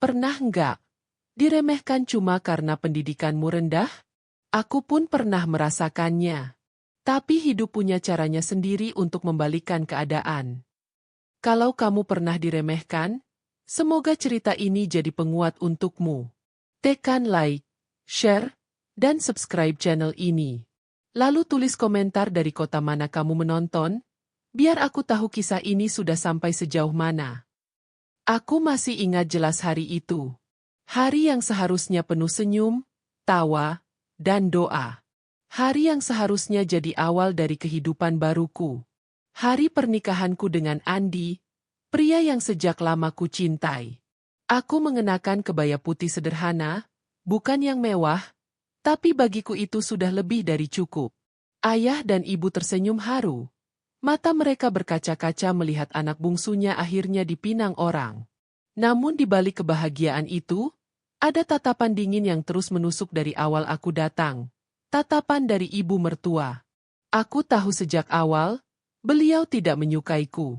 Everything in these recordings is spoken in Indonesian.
Pernah enggak diremehkan cuma karena pendidikanmu rendah? Aku pun pernah merasakannya. Tapi hidup punya caranya sendiri untuk membalikkan keadaan. Kalau kamu pernah diremehkan, semoga cerita ini jadi penguat untukmu. Tekan like, share, dan subscribe channel ini. Lalu tulis komentar dari kota mana kamu menonton, biar aku tahu kisah ini sudah sampai sejauh mana. Aku masih ingat jelas hari itu. Hari yang seharusnya penuh senyum, tawa, dan doa. Hari yang seharusnya jadi awal dari kehidupan baruku. Hari pernikahanku dengan Andi, pria yang sejak lama ku cintai. Aku mengenakan kebaya putih sederhana, bukan yang mewah, tapi bagiku itu sudah lebih dari cukup. Ayah dan ibu tersenyum haru. Mata mereka berkaca-kaca melihat anak bungsunya akhirnya dipinang orang. Namun di balik kebahagiaan itu, ada tatapan dingin yang terus menusuk dari awal aku datang. Tatapan dari ibu mertua. Aku tahu sejak awal, beliau tidak menyukaiku.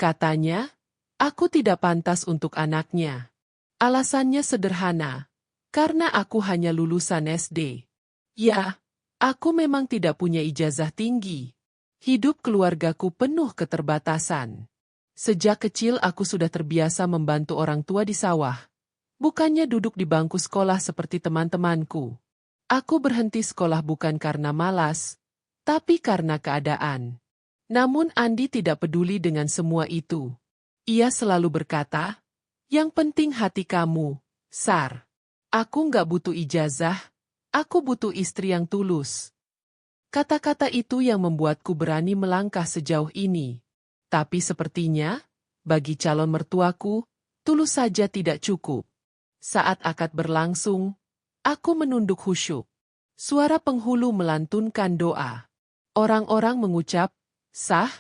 Katanya, aku tidak pantas untuk anaknya. Alasannya sederhana, karena aku hanya lulusan SD. Ya, aku memang tidak punya ijazah tinggi. Hidup keluargaku penuh keterbatasan. Sejak kecil aku sudah terbiasa membantu orang tua di sawah. Bukannya duduk di bangku sekolah seperti teman-temanku. Aku berhenti sekolah bukan karena malas, tapi karena keadaan. Namun Andi tidak peduli dengan semua itu. Ia selalu berkata, yang penting hati kamu, Sar. Aku nggak butuh ijazah, aku butuh istri yang tulus. Kata-kata itu yang membuatku berani melangkah sejauh ini. Tapi sepertinya, bagi calon mertuaku, tulus saja tidak cukup. Saat akad berlangsung, aku menunduk khusyuk. Suara penghulu melantunkan doa. Orang-orang mengucap, sah,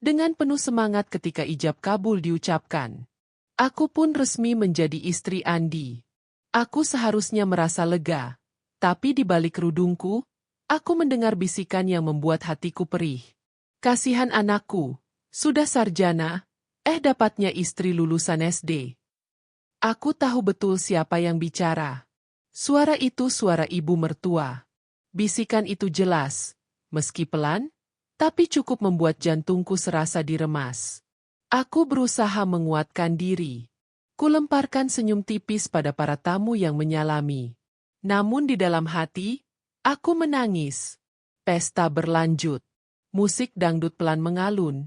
dengan penuh semangat ketika ijab kabul diucapkan. Aku pun resmi menjadi istri Andi. Aku seharusnya merasa lega, tapi di balik kerudungku, aku mendengar bisikan yang membuat hatiku perih. Kasihan anakku, sudah sarjana, dapatnya istri lulusan SD. Aku tahu betul siapa yang bicara. Suara itu suara ibu mertua. Bisikan itu jelas, meski pelan, tapi cukup membuat jantungku serasa diremas. Aku berusaha menguatkan diri. Kulemparkan senyum tipis pada para tamu yang menyalami. Namun di dalam hati, aku menangis. Pesta berlanjut. Musik dangdut pelan mengalun.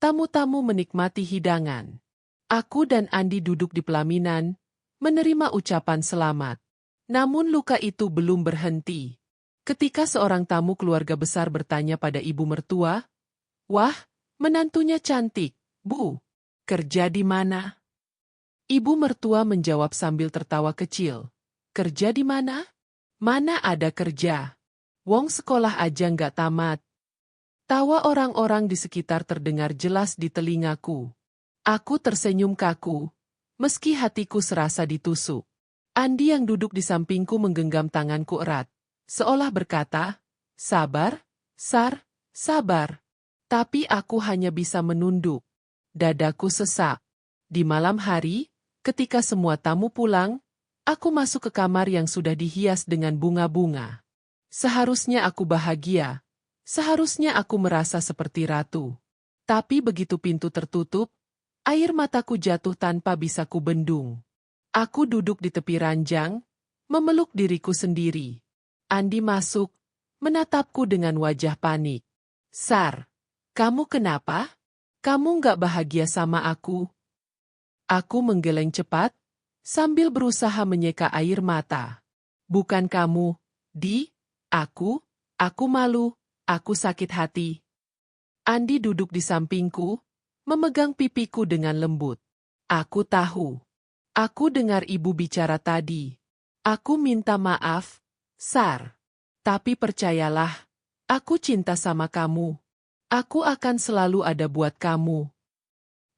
Tamu-tamu menikmati hidangan. Aku dan Andi duduk di pelaminan, menerima ucapan selamat. Namun luka itu belum berhenti. Ketika seorang tamu keluarga besar bertanya pada ibu mertua, "Wah, menantunya cantik, Bu. Kerja di mana?" Ibu mertua menjawab sambil tertawa kecil. "Kerja di mana? Mana ada kerja? Wong sekolah aja nggak tamat." Tawa orang-orang di sekitar terdengar jelas di telingaku. Aku tersenyum kaku, meski hatiku serasa ditusuk. Andi yang duduk di sampingku menggenggam tanganku erat, seolah berkata, "Sabar, Sar, sabar." Tapi aku hanya bisa menunduk. Dadaku sesak. Di malam hari, ketika semua tamu pulang, aku masuk ke kamar yang sudah dihias dengan bunga-bunga. Seharusnya aku bahagia. Seharusnya aku merasa seperti ratu. Tapi begitu pintu tertutup, air mataku jatuh tanpa bisa kubendung. Aku duduk di tepi ranjang, memeluk diriku sendiri. Andi masuk, menatapku dengan wajah panik. "Sar, kamu kenapa? Kamu nggak bahagia sama aku?" Aku menggeleng cepat, sambil berusaha menyeka air mata. "Bukan kamu, Di, aku malu, aku sakit hati." Andi duduk di sampingku, memegang pipiku dengan lembut. "Aku tahu. Aku dengar ibu bicara tadi. Aku minta maaf, Sar. Tapi percayalah, aku cinta sama kamu. Aku akan selalu ada buat kamu."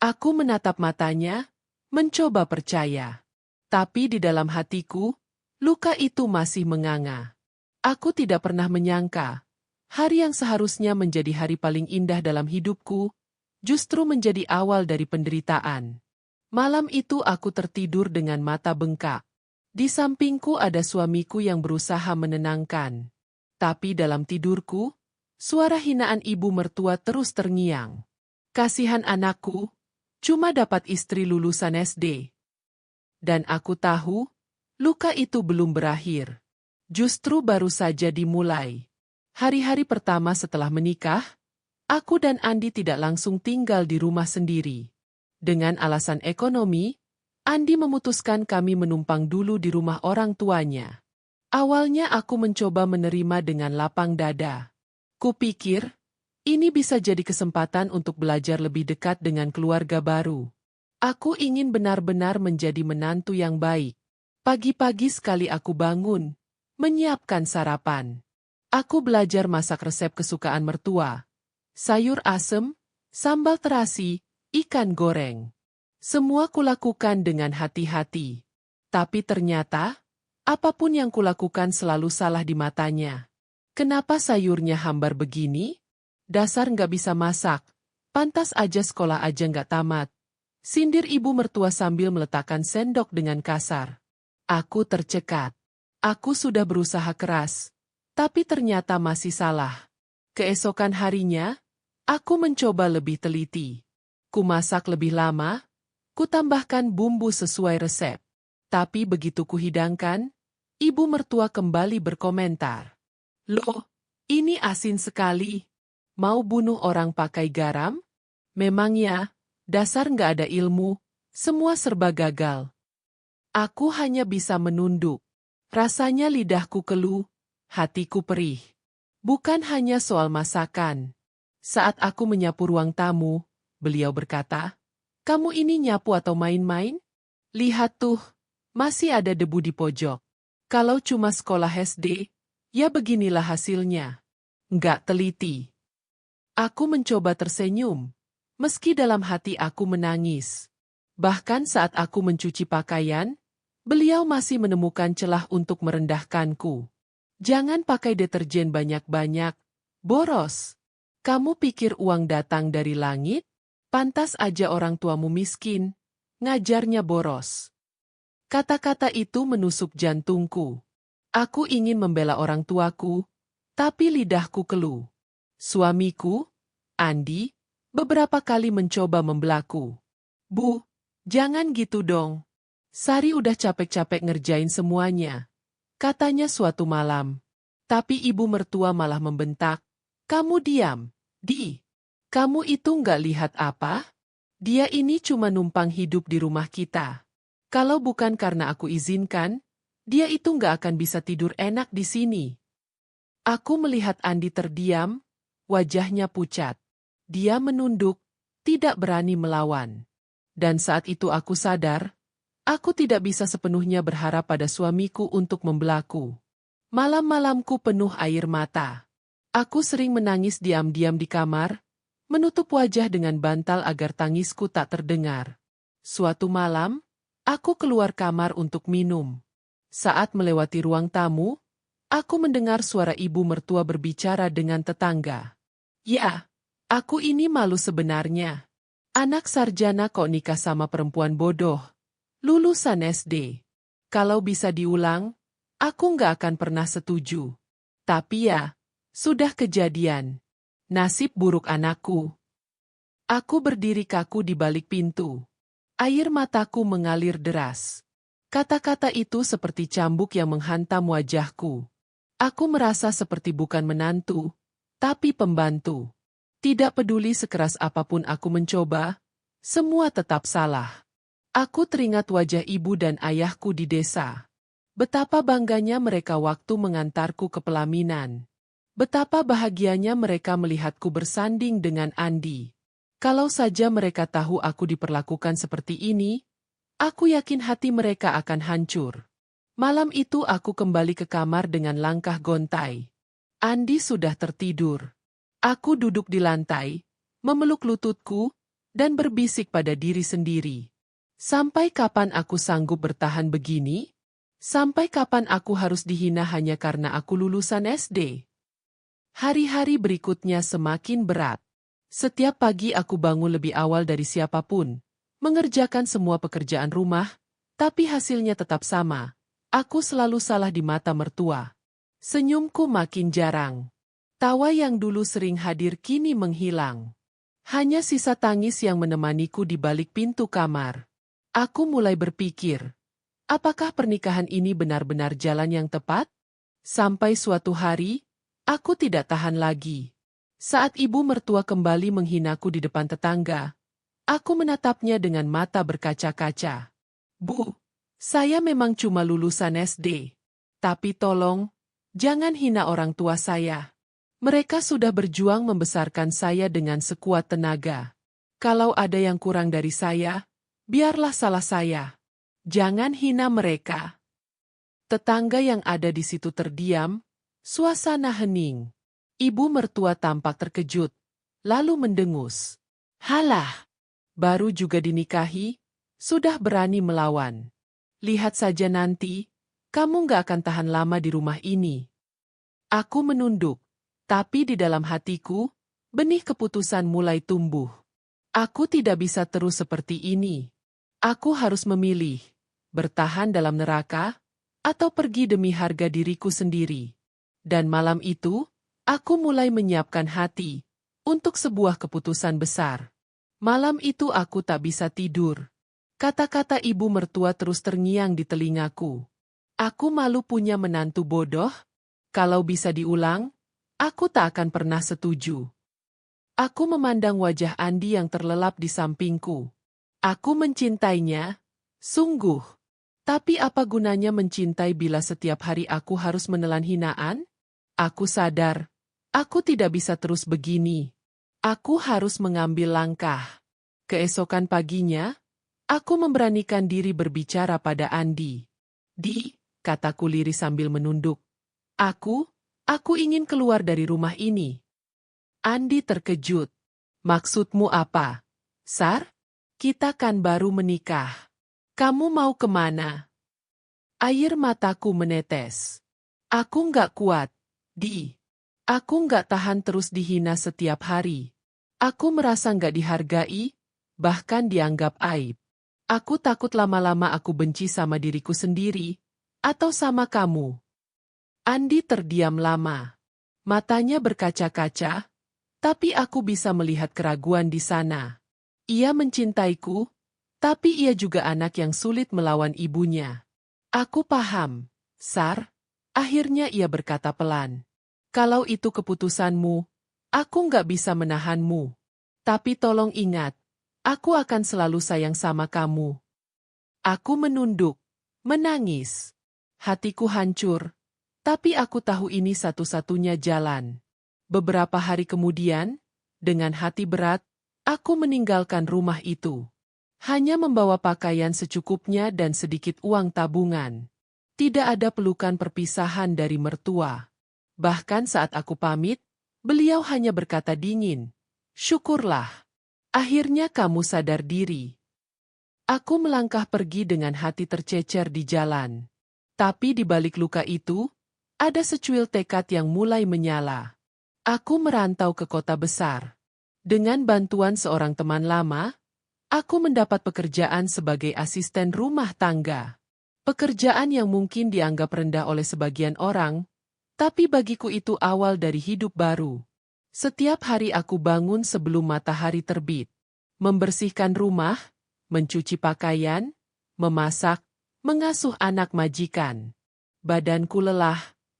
Aku menatap matanya, mencoba percaya. Tapi di dalam hatiku, luka itu masih menganga. Aku tidak pernah menyangka, hari yang seharusnya menjadi hari paling indah dalam hidupku, justru menjadi awal dari penderitaan. Malam itu aku tertidur dengan mata bengkak. Di sampingku ada suamiku yang berusaha menenangkan. Tapi dalam tidurku, suara hinaan ibu mertua terus terngiang. Kasihan anakku, cuma dapat istri lulusan SD. Dan aku tahu, luka itu belum berakhir. Justru baru saja dimulai. Hari-hari pertama setelah menikah, aku dan Andi tidak langsung tinggal di rumah sendiri. Dengan alasan ekonomi, Andi memutuskan kami menumpang dulu di rumah orang tuanya. Awalnya aku mencoba menerima dengan lapang dada. Kupikir, ini bisa jadi kesempatan untuk belajar lebih dekat dengan keluarga baru. Aku ingin benar-benar menjadi menantu yang baik. Pagi-pagi sekali aku bangun, menyiapkan sarapan. Aku belajar masak resep kesukaan mertua. Sayur asem, sambal terasi, ikan goreng. Semua kulakukan dengan hati-hati. Tapi ternyata, apapun yang kulakukan selalu salah di matanya. Kenapa sayurnya hambar begini? Dasar nggak bisa masak. Pantas aja sekolah aja nggak tamat. Sindir ibu mertua sambil meletakkan sendok dengan kasar. Aku tercekat. Aku sudah berusaha keras. Tapi ternyata masih salah. Keesokan harinya, aku mencoba lebih teliti. Kumasak lebih lama, kutambahkan bumbu sesuai resep. Tapi begitu kuhidangkan, ibu mertua kembali berkomentar. Loh, ini asin sekali. Mau bunuh orang pakai garam? Memangnya, dasar nggak ada ilmu, semua serba gagal. Aku hanya bisa menunduk. Rasanya lidahku keluh. Hatiku perih. Bukan hanya soal masakan. Saat aku menyapu ruang tamu, beliau berkata, "Kamu ini nyapu atau main-main? Lihat tuh, masih ada debu di pojok. Kalau cuma sekolah SD, ya beginilah hasilnya." Nggak teliti. Aku mencoba tersenyum, meski dalam hati aku menangis. Bahkan saat aku mencuci pakaian, beliau masih menemukan celah untuk merendahkanku. Jangan pakai deterjen banyak-banyak, boros. Kamu pikir uang datang dari langit? Pantas aja orang tuamu miskin, ngajarnya boros. Kata-kata itu menusuk jantungku. Aku ingin membela orang tuaku, tapi lidahku keluh. Suamiku, Andi, beberapa kali mencoba membelaku. Bu, jangan gitu dong. Sari udah capek-capek ngerjain semuanya. Katanya suatu malam. Tapi ibu mertua malah membentak. Kamu diam, Di. Kamu itu nggak lihat apa? Dia ini cuma numpang hidup di rumah kita. Kalau bukan karena aku izinkan, dia itu nggak akan bisa tidur enak di sini. Aku melihat Andi terdiam, wajahnya pucat. Dia menunduk, tidak berani melawan. Dan saat itu aku sadar, aku tidak bisa sepenuhnya berharap pada suamiku untuk membelaku. Malam-malamku penuh air mata. Aku sering menangis diam-diam di kamar, menutup wajah dengan bantal agar tangisku tak terdengar. Suatu malam, aku keluar kamar untuk minum. Saat melewati ruang tamu, aku mendengar suara ibu mertua berbicara dengan tetangga. Ya, aku ini malu sebenarnya. Anak sarjana kok nikah sama perempuan bodoh. Lulusan SD. Kalau bisa diulang, aku nggak akan pernah setuju. Tapi ya, sudah kejadian. Nasib buruk anakku. Aku berdiri kaku di balik pintu. Air mataku mengalir deras. Kata-kata itu seperti cambuk yang menghantam wajahku. Aku merasa seperti bukan menantu, tapi pembantu. Tidak peduli sekeras apapun aku mencoba, semua tetap salah. Aku teringat wajah ibu dan ayahku di desa. Betapa bangganya mereka waktu mengantarku ke pelaminan. Betapa bahagianya mereka melihatku bersanding dengan Andi. Kalau saja mereka tahu aku diperlakukan seperti ini, aku yakin hati mereka akan hancur. Malam itu aku kembali ke kamar dengan langkah gontai. Andi sudah tertidur. Aku duduk di lantai, memeluk lututku, dan berbisik pada diri sendiri. Sampai kapan aku sanggup bertahan begini? Sampai kapan aku harus dihina hanya karena aku lulusan SD? Hari-hari berikutnya semakin berat. Setiap pagi aku bangun lebih awal dari siapapun, mengerjakan semua pekerjaan rumah, tapi hasilnya tetap sama. Aku selalu salah di mata mertua. Senyumku makin jarang. Tawa yang dulu sering hadir kini menghilang. Hanya sisa tangis yang menemaniku di balik pintu kamar. Aku mulai berpikir, apakah pernikahan ini benar-benar jalan yang tepat? Sampai suatu hari, aku tidak tahan lagi. Saat ibu mertua kembali menghinaku di depan tetangga, aku menatapnya dengan mata berkaca-kaca. Bu, saya memang cuma lulusan SD. Tapi tolong, jangan hina orang tua saya. Mereka sudah berjuang membesarkan saya dengan sekuat tenaga. Kalau ada yang kurang dari saya, biarlah salah saya. Jangan hina mereka. Tetangga yang ada di situ terdiam, suasana hening. Ibu mertua tampak terkejut, lalu mendengus. Halah, baru juga dinikahi, sudah berani melawan. Lihat saja nanti, kamu gak akan tahan lama di rumah ini. Aku menunduk, tapi di dalam hatiku, benih keputusan mulai tumbuh. Aku tidak bisa terus seperti ini. Aku harus memilih, bertahan dalam neraka, atau pergi demi harga diriku sendiri. Dan malam itu, aku mulai menyiapkan hati untuk sebuah keputusan besar. Malam itu aku tak bisa tidur. Kata-kata ibu mertua terus terngiang di telingaku. Aku malu punya menantu bodoh. Kalau bisa diulang, aku tak akan pernah setuju. Aku memandang wajah Andi yang terlelap di sampingku. Aku mencintainya, sungguh. Tapi apa gunanya mencintai bila setiap hari aku harus menelan hinaan? Aku sadar, aku tidak bisa terus begini. Aku harus mengambil langkah. Keesokan paginya, aku memberanikan diri berbicara pada Andi. Kataku lirih sambil menunduk. Aku ingin keluar dari rumah ini. Andi terkejut. Maksudmu apa? Sar? Kita kan baru menikah. Kamu mau kemana? Air mataku menetes. Aku nggak kuat, Aku nggak tahan terus dihina setiap hari. Aku merasa nggak dihargai, bahkan dianggap aib. Aku takut lama-lama aku benci sama diriku sendiri, atau sama kamu. Andi terdiam lama. Matanya berkaca-kaca, tapi aku bisa melihat keraguan di sana. Ia mencintaiku, tapi ia juga anak yang sulit melawan ibunya. Aku paham, Sar. Akhirnya ia berkata pelan. Kalau itu keputusanmu, aku nggak bisa menahanmu. Tapi tolong ingat, aku akan selalu sayang sama kamu. Aku menunduk, menangis. Hatiku hancur, tapi aku tahu ini satu-satunya jalan. Beberapa hari kemudian, dengan hati berat, aku meninggalkan rumah itu. Hanya membawa pakaian secukupnya dan sedikit uang tabungan. Tidak ada pelukan perpisahan dari mertua. Bahkan saat aku pamit, beliau hanya berkata dingin, "Syukurlah, akhirnya kamu sadar diri." Aku melangkah pergi dengan hati tercecer di jalan. Tapi di balik luka itu, ada secuil tekad yang mulai menyala. Aku merantau ke kota besar. Dengan bantuan seorang teman lama, aku mendapat pekerjaan sebagai asisten rumah tangga. Pekerjaan yang mungkin dianggap rendah oleh sebagian orang, tapi bagiku itu awal dari hidup baru. Setiap hari aku bangun sebelum matahari terbit. Membersihkan rumah, mencuci pakaian, memasak, mengasuh anak majikan. Badanku lelah,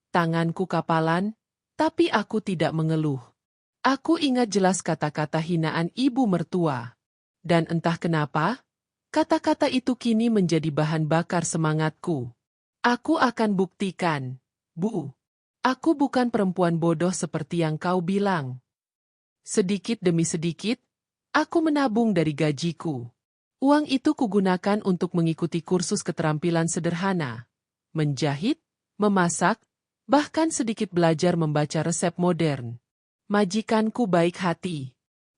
tanganku kapalan, tapi aku tidak mengeluh. Aku ingat jelas kata-kata hinaan ibu mertua. Dan entah kenapa, kata-kata itu kini menjadi bahan bakar semangatku. Aku akan buktikan, Bu. Aku bukan perempuan bodoh seperti yang kau bilang. Sedikit demi sedikit, aku menabung dari gajiku. Uang itu kugunakan untuk mengikuti kursus keterampilan sederhana. Menjahit, memasak, bahkan sedikit belajar membaca resep modern. Majikanku baik hati.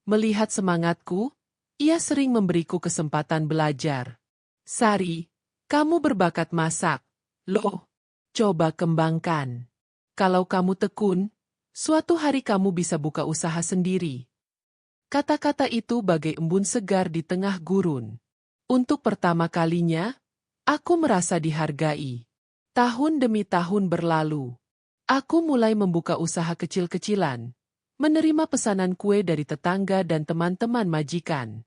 Melihat semangatku, ia sering memberiku kesempatan belajar. Sari, kamu berbakat masak. Loh, coba kembangkan. Kalau kamu tekun, suatu hari kamu bisa buka usaha sendiri. Kata-kata itu bagai embun segar di tengah gurun. Untuk pertama kalinya, aku merasa dihargai. Tahun demi tahun berlalu. Aku mulai membuka usaha kecil-kecilan, menerima pesanan kue dari tetangga dan teman-teman majikan.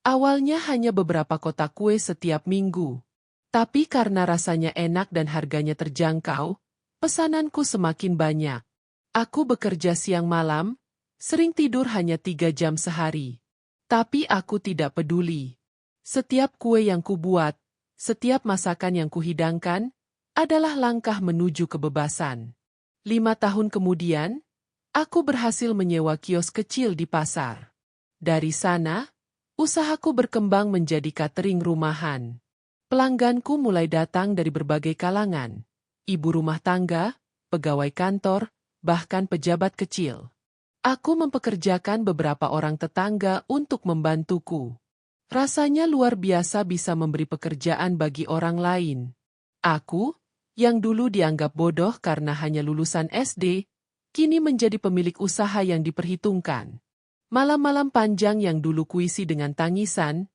Awalnya hanya beberapa kotak kue setiap minggu. Tapi karena rasanya enak dan harganya terjangkau, pesananku semakin banyak. Aku bekerja siang malam, sering tidur hanya 3 jam sehari. Tapi aku tidak peduli. Setiap kue yang kubuat, setiap masakan yang kuhidangkan, adalah langkah menuju kebebasan. 5 tahun kemudian, aku berhasil menyewa kios kecil di pasar. Dari sana, usahaku berkembang menjadi catering rumahan. Pelangganku mulai datang dari berbagai kalangan. Ibu rumah tangga, pegawai kantor, bahkan pejabat kecil. Aku mempekerjakan beberapa orang tetangga untuk membantuku. Rasanya luar biasa bisa memberi pekerjaan bagi orang lain. Aku, yang dulu dianggap bodoh karena hanya lulusan SD, kini menjadi pemilik usaha yang diperhitungkan. Malam-malam panjang yang dulu kuisi dengan tangisan,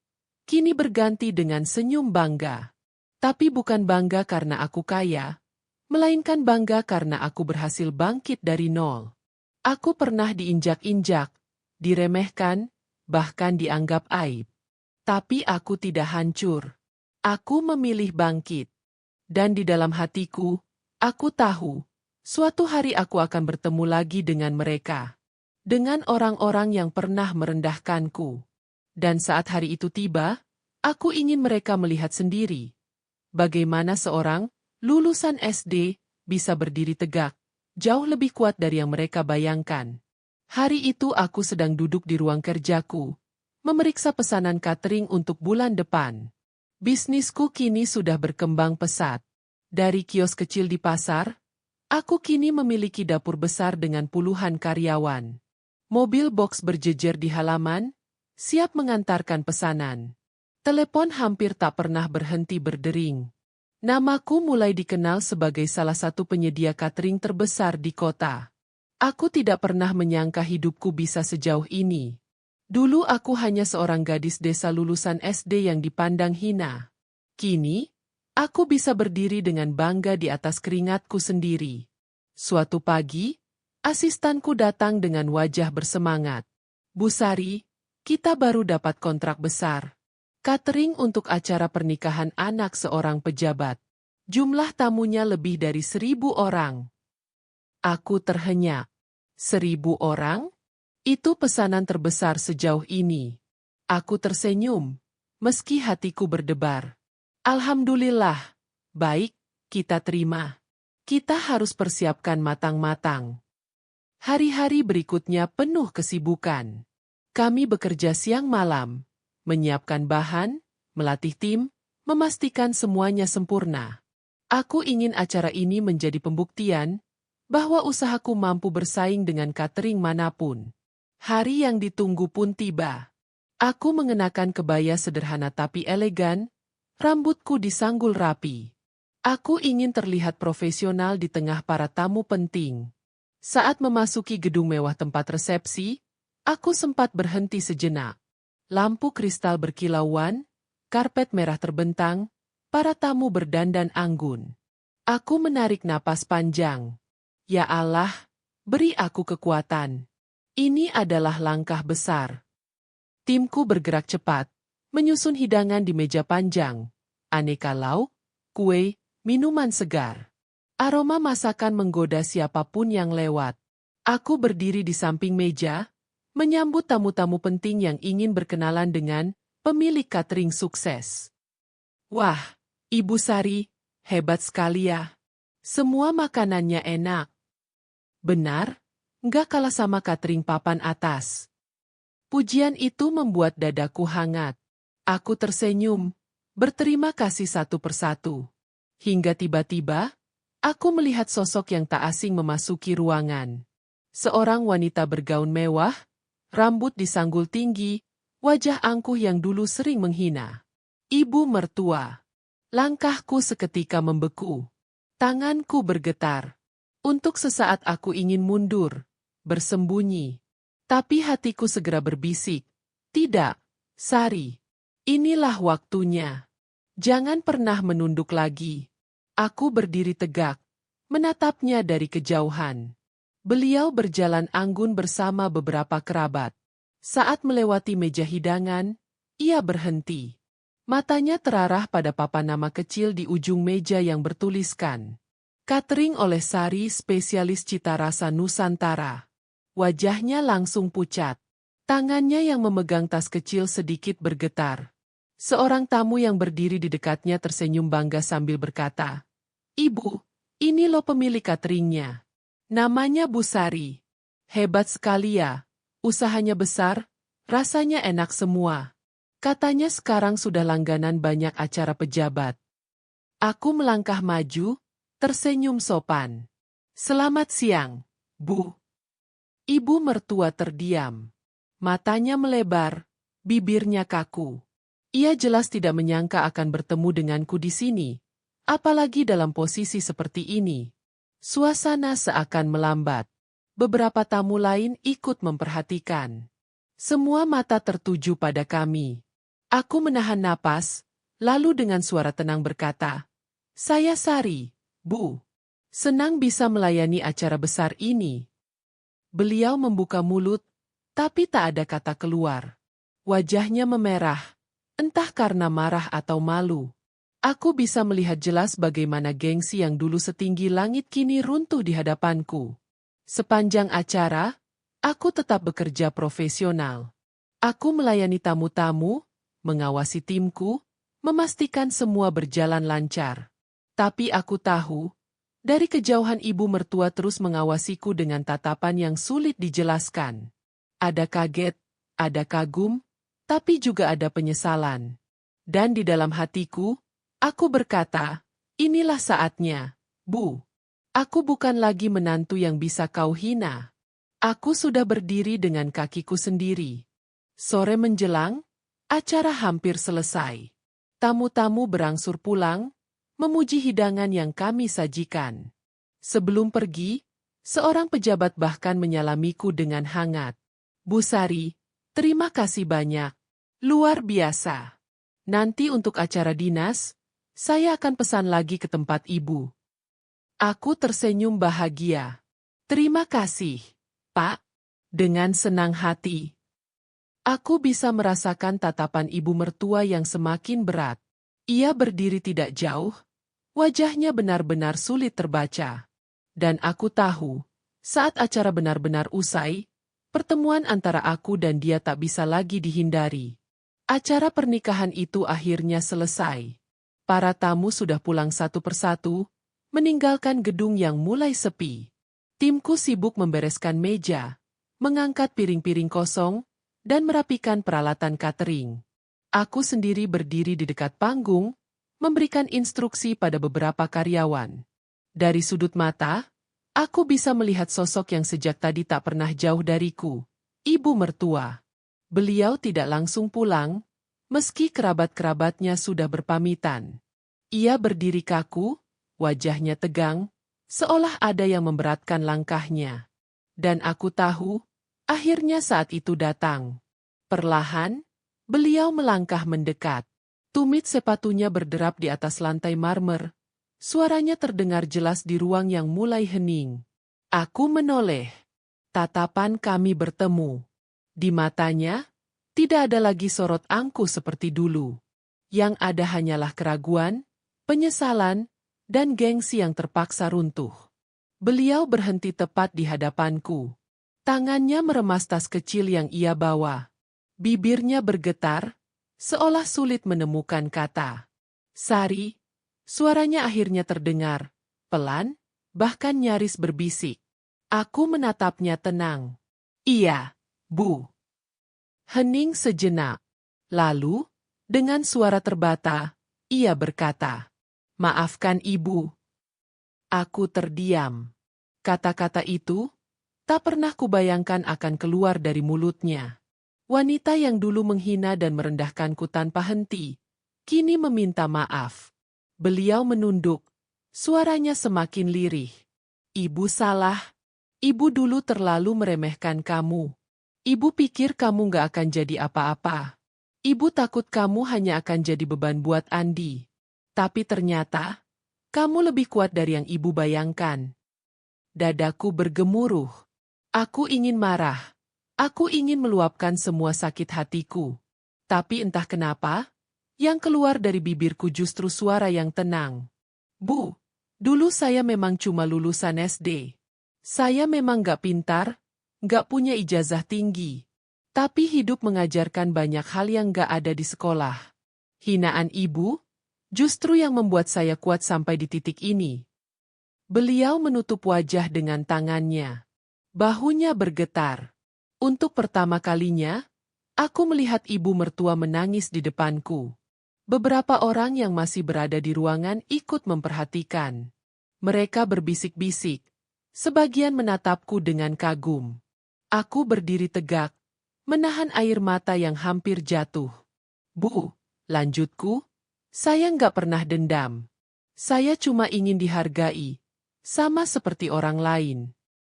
kini berganti dengan senyum bangga. Tapi bukan bangga karena aku kaya, melainkan bangga karena aku berhasil bangkit dari nol. Aku pernah diinjak-injak, diremehkan, bahkan dianggap aib. Tapi aku tidak hancur. Aku memilih bangkit. Dan di dalam hatiku, aku tahu, suatu hari aku akan bertemu lagi dengan mereka. Dengan orang-orang yang pernah merendahkanku. Dan saat hari itu tiba, aku ingin mereka melihat sendiri. Bagaimana seorang lulusan SD bisa berdiri tegak, jauh lebih kuat dari yang mereka bayangkan. Hari itu aku sedang duduk di ruang kerjaku, memeriksa pesanan catering untuk bulan depan. Bisnisku kini sudah berkembang pesat. Dari kios kecil di pasar, aku kini memiliki dapur besar dengan puluhan karyawan. Mobil box berjejer di halaman, siap mengantarkan pesanan. Telepon hampir tak pernah berhenti berdering. Namaku mulai dikenal sebagai salah satu penyedia catering terbesar di kota. Aku tidak pernah menyangka hidupku bisa sejauh ini. Dulu aku hanya seorang gadis desa lulusan SD yang dipandang hina. Kini, aku bisa berdiri dengan bangga di atas keringatku sendiri. Suatu pagi, asistanku datang dengan wajah bersemangat. Bu Sari, kita baru dapat kontrak besar. Catering untuk acara pernikahan anak seorang pejabat. Jumlah tamunya lebih dari 1.000 orang. Aku terhenyak. 1.000 orang? Itu pesanan terbesar sejauh ini. Aku tersenyum, meski hatiku berdebar. Alhamdulillah, baik, kita terima. Kita harus persiapkan matang-matang. Hari-hari berikutnya penuh kesibukan. Kami bekerja siang malam, menyiapkan bahan, melatih tim, memastikan semuanya sempurna. Aku ingin acara ini menjadi pembuktian bahwa usahaku mampu bersaing dengan catering manapun. Hari yang ditunggu pun tiba. Aku mengenakan kebaya sederhana tapi elegan, rambutku disanggul rapi. Aku ingin terlihat profesional di tengah para tamu penting. Saat memasuki gedung mewah tempat resepsi, aku sempat berhenti sejenak. Lampu kristal berkilauan, karpet merah terbentang, para tamu berdandan anggun. Aku menarik napas panjang. Ya Allah, beri aku kekuatan. Ini adalah langkah besar. Timku bergerak cepat, menyusun hidangan di meja panjang. Aneka lauk, kue, minuman segar. Aroma masakan menggoda siapapun yang lewat. Aku berdiri di samping meja, menyambut tamu-tamu penting yang ingin berkenalan dengan pemilik catering sukses. Wah, Ibu Sari, hebat sekali ya. Semua makanannya enak. Benar? Nggak kalah sama catering papan atas. Pujian itu membuat dadaku hangat. Aku tersenyum, berterima kasih satu persatu. Hingga tiba-tiba, aku melihat sosok yang tak asing memasuki ruangan. Seorang wanita bergaun mewah, rambut disanggul tinggi, wajah angkuh yang dulu sering menghina. Ibu mertua. Langkahku seketika membeku. Tanganku bergetar. Untuk sesaat aku ingin mundur, bersembunyi. Tapi hatiku segera berbisik, tidak, Sari. Inilah waktunya. Jangan pernah menunduk lagi. Aku berdiri tegak, menatapnya dari kejauhan. Beliau berjalan anggun bersama beberapa kerabat. Saat melewati meja hidangan, ia berhenti. Matanya terarah pada papan nama kecil di ujung meja yang bertuliskan catering oleh Sari, spesialis cita rasa Nusantara. Wajahnya langsung pucat. Tangannya yang memegang tas kecil sedikit bergetar. Seorang tamu yang berdiri di dekatnya tersenyum bangga sambil berkata, "Ibu, ini loh pemilik cateringnya. Namanya Bu Sari. Hebat sekali ya. Usahanya besar, rasanya enak semua. Katanya sekarang sudah langganan banyak acara pejabat." Aku melangkah maju, tersenyum sopan. "Selamat siang, Bu." Ibu mertua terdiam. Matanya melebar, bibirnya kaku. Ia jelas tidak menyangka akan bertemu denganku di sini, apalagi dalam posisi seperti ini. Suasana seakan melambat. Beberapa tamu lain ikut memperhatikan. Semua mata tertuju pada kami. Aku menahan napas, lalu dengan suara tenang berkata, "Saya Sari, Bu. Senang bisa melayani acara besar ini." Beliau membuka mulut, tapi tak ada kata keluar. Wajahnya memerah, entah karena marah atau malu. Aku bisa melihat jelas bagaimana gengsi yang dulu setinggi langit kini runtuh di hadapanku. Sepanjang acara, aku tetap bekerja profesional. Aku melayani tamu-tamu, mengawasi timku, memastikan semua berjalan lancar. Tapi aku tahu, dari kejauhan ibu mertua terus mengawasiku dengan tatapan yang sulit dijelaskan. Ada kaget, ada kagum, tapi juga ada penyesalan. Dan di dalam hatiku, aku berkata, "Inilah saatnya, Bu. Aku bukan lagi menantu yang bisa kau hina. Aku sudah berdiri dengan kakiku sendiri." Sore menjelang, acara hampir selesai. Tamu-tamu berangsur pulang, memuji hidangan yang kami sajikan. Sebelum pergi, seorang pejabat bahkan menyalamiku dengan hangat. "Bu Sari, terima kasih banyak. Luar biasa. Nanti untuk acara dinas, saya akan pesan lagi ke tempat Ibu." Aku tersenyum bahagia. "Terima kasih, Pak." Dengan senang hati, aku bisa merasakan tatapan ibu mertua yang semakin berat. Ia berdiri tidak jauh, wajahnya benar-benar sulit terbaca. Dan aku tahu, saat acara benar-benar usai, pertemuan antara aku dan dia tak bisa lagi dihindari. Acara pernikahan itu akhirnya selesai. Para tamu sudah pulang satu persatu, meninggalkan gedung yang mulai sepi. Timku sibuk membereskan meja, mengangkat piring-piring kosong, dan merapikan peralatan catering. Aku sendiri berdiri di dekat panggung, memberikan instruksi pada beberapa karyawan. Dari sudut mata, aku bisa melihat sosok yang sejak tadi tak pernah jauh dariku, ibu mertua. Beliau tidak langsung pulang, meski kerabat-kerabatnya sudah berpamitan. Ia berdiri kaku, wajahnya tegang, seolah ada yang memberatkan langkahnya. Dan aku tahu, akhirnya saat itu datang. Perlahan, beliau melangkah mendekat. Tumit sepatunya berderap di atas lantai marmer. Suaranya terdengar jelas di ruang yang mulai hening. Aku menoleh. Tatapan kami bertemu. Di matanya, tidak ada lagi sorot angku seperti dulu. Yang ada hanyalah keraguan, penyesalan, dan gengsi yang terpaksa runtuh. Beliau berhenti tepat di hadapanku. Tangannya meremas tas kecil yang ia bawa. Bibirnya bergetar, seolah sulit menemukan kata. "Sari," suaranya akhirnya terdengar, pelan, bahkan nyaris berbisik. Aku menatapnya tenang. "Iya, Bu." Hening sejenak. Lalu, dengan suara terbata, ia berkata, "Maafkan Ibu." Aku terdiam. Kata-kata itu, tak pernah kubayangkan akan keluar dari mulutnya. Wanita yang dulu menghina dan merendahkanku tanpa henti, kini meminta maaf. Beliau menunduk, suaranya semakin lirih. "Ibu salah. Ibu dulu terlalu meremehkan kamu. Ibu pikir kamu gak akan jadi apa-apa. Ibu takut kamu hanya akan jadi beban buat Andi. Tapi ternyata, kamu lebih kuat dari yang ibu bayangkan. Dadaku bergemuruh. Aku ingin marah. Aku ingin meluapkan semua sakit hatiku. Tapi entah kenapa, yang keluar dari bibirku justru suara yang tenang. Bu, dulu saya memang cuma lulusan SD. Saya memang gak pintar, gak punya ijazah tinggi. Tapi hidup mengajarkan banyak hal yang gak ada di sekolah. Hinaan ibu, justru yang membuat saya kuat sampai di titik ini. Beliau menutup wajah dengan tangannya. Bahunya bergetar. Untuk pertama kalinya, aku melihat ibu mertua menangis di depanku. Beberapa orang yang masih berada di ruangan ikut memperhatikan. Mereka berbisik-bisik. Sebagian menatapku dengan kagum. Aku berdiri tegak, menahan air mata yang hampir jatuh. Bu, lanjutku, saya nggak pernah dendam. Saya cuma ingin dihargai, sama seperti orang lain.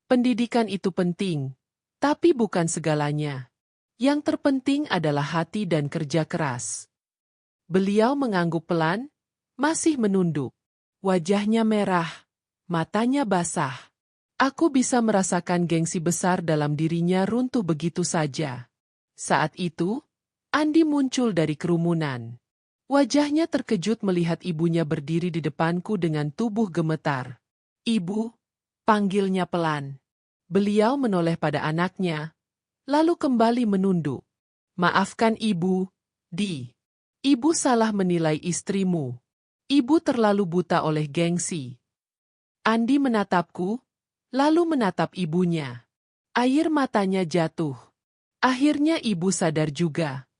Pendidikan itu penting, tapi bukan segalanya. Yang terpenting adalah hati dan kerja keras. Beliau mengangguk pelan, masih menunduk. Wajahnya merah, matanya basah. Aku bisa merasakan gengsi besar dalam dirinya runtuh begitu saja. Saat itu, Andi muncul dari kerumunan. Wajahnya terkejut melihat ibunya berdiri di depanku dengan tubuh gemetar. Ibu, panggilnya pelan. Beliau menoleh pada anaknya, lalu kembali menunduk. Maafkan ibu, Di. Ibu salah menilai istrimu. Ibu terlalu buta oleh gengsi. Andi menatapku, lalu menatap ibunya. Air matanya jatuh. Akhirnya ibu sadar juga.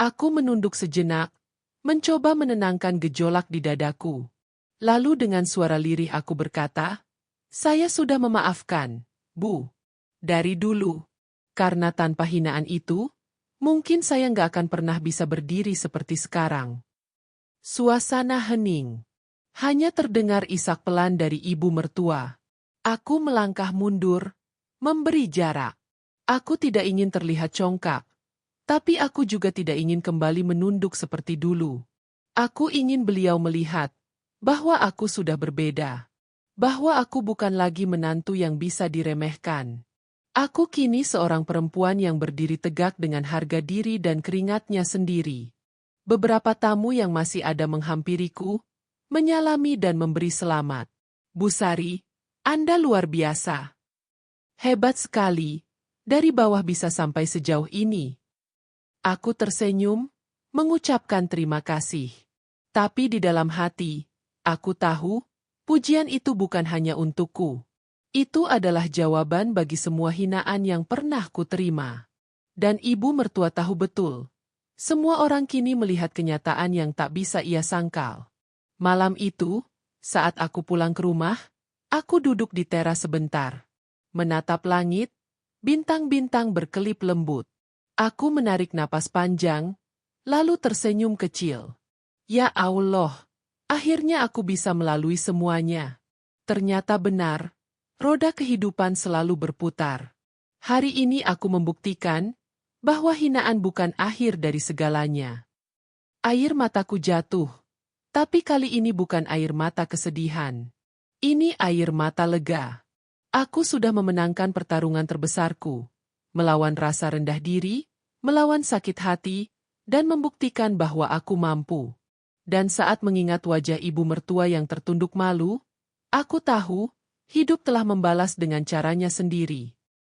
Aku menunduk sejenak, mencoba menenangkan gejolak di dadaku. Lalu dengan suara lirih aku berkata, saya sudah memaafkan, Bu. Dari dulu. Karena tanpa hinaan itu, mungkin saya nggak akan pernah bisa berdiri seperti sekarang. Suasana hening. Hanya terdengar isak pelan dari ibu mertua. Aku melangkah mundur, memberi jarak. Aku tidak ingin terlihat congkak. Tapi aku juga tidak ingin kembali menunduk seperti dulu. Aku ingin beliau melihat bahwa aku sudah berbeda. Bahwa aku bukan lagi menantu yang bisa diremehkan. Aku kini seorang perempuan yang berdiri tegak dengan harga diri dan keringatnya sendiri. Beberapa tamu yang masih ada menghampiriku, menyalami dan memberi selamat. Bu Sari, Anda luar biasa. Hebat sekali, dari bawah bisa sampai sejauh ini. Aku tersenyum, mengucapkan terima kasih. Tapi di dalam hati, aku tahu, pujian itu bukan hanya untukku. Itu adalah jawaban bagi semua hinaan yang pernah kuterima. Dan ibu mertua tahu betul. Semua orang kini melihat kenyataan yang tak bisa ia sangkal. Malam itu, saat aku pulang ke rumah, aku duduk di teras sebentar. Menatap langit, bintang-bintang berkelip lembut. Aku menarik napas panjang, lalu tersenyum kecil. Ya Allah, akhirnya aku bisa melalui semuanya. Ternyata benar, roda kehidupan selalu berputar. Hari ini aku membuktikan bahwa hinaan bukan akhir dari segalanya. Air mataku jatuh, tapi kali ini bukan air mata kesedihan. Ini air mata lega. Aku sudah memenangkan pertarungan terbesarku, melawan rasa rendah diri, melawan sakit hati, dan membuktikan bahwa aku mampu. Dan saat mengingat wajah ibu mertua yang tertunduk malu, aku tahu, hidup telah membalas dengan caranya sendiri.